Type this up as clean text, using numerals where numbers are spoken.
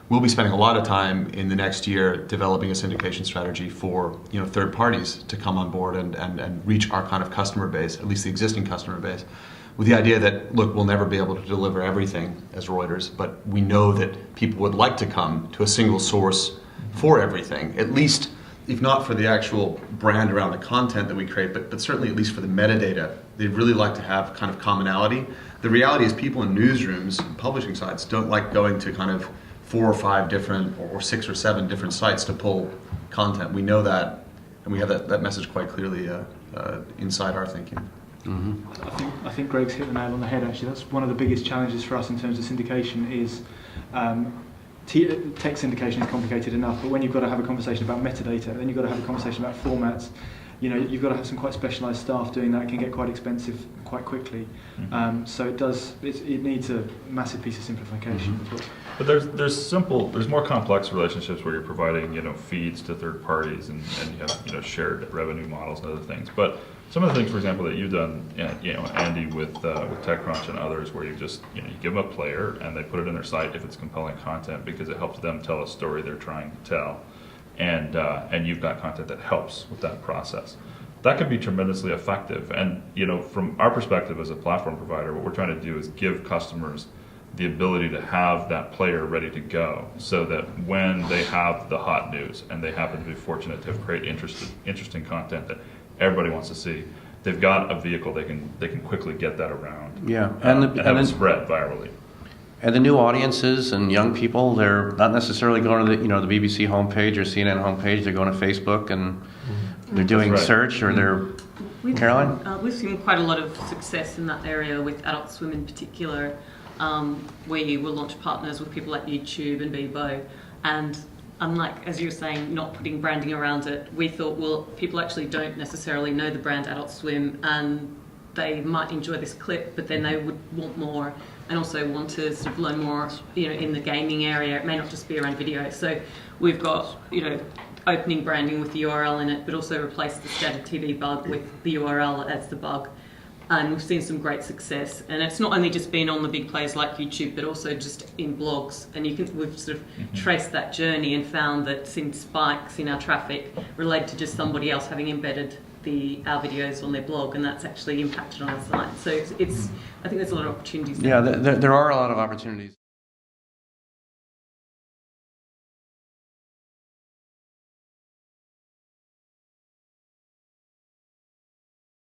we'll be spending a lot of time in the next year developing a syndication strategy for third parties to come on board and reach our kind of customer base, at least the existing customer base, with the idea that, look, we'll never be able to deliver everything as Reuters, but we know that people would like to come to a single source for everything, at least, if not for the actual brand around the content that we create, but certainly at least for the metadata. They'd really like to have kind of commonality. The reality is people in newsrooms and publishing sites don't like going to kind of 4 or 5 different or 6 or 7 different sites to pull content. We know that, and we have that message quite clearly inside our thinking. Mm-hmm. I think Greg's hit the nail on the head, actually. That's one of the biggest challenges for us in terms of syndication is text syndication is complicated enough, but when you've got to have a conversation about metadata, then you've got to have a conversation about formats. You've got to have some quite specialised staff doing that. It can get quite expensive quite quickly. Mm-hmm. So it needs a massive piece of simplification. Mm-hmm. But there's more complex relationships where you're providing feeds to third parties and you have shared revenue models and other things. But some of the things, for example, that you've done, Andy, with TechCrunch and others, where you just you give them a player and they put it in their site if it's compelling content because it helps them tell a story they're trying to tell. And you've got content that helps with that process. That can be tremendously effective. And from our perspective as a platform provider, what we're trying to do is give customers the ability to have that player ready to go, so that when they have the hot news and they happen to be fortunate to have created interesting content that everybody wants to see, they've got a vehicle they can quickly get that around. Yeah, and have it spread virally. And the new audiences and young people, they're not necessarily going to the BBC homepage or CNN homepage. They're going to Facebook and they're doing search or they're. Caroline? We've seen quite a lot of success in that area with Adult Swim in particular, where you will launch partners with people like YouTube and Bebo. And unlike, as you were saying, not putting branding around it, we thought, well, people actually don't necessarily know the brand Adult Swim, and they might enjoy this clip, but then they would want more and also want to sort of learn more, in the gaming area. It may not just be around video. So we've got, opening branding with the URL in it, but also replace the static TV bug with the URL as the bug. And we've seen some great success. And it's not only just been on the big players like YouTube, but also just in blogs. And we've sort of traced that journey and found that since spikes in our traffic relate to just somebody else having embedded our videos on their blog, and that's actually impacted on our site. So I think there's a lot of opportunities there. Yeah, there are a lot of opportunities.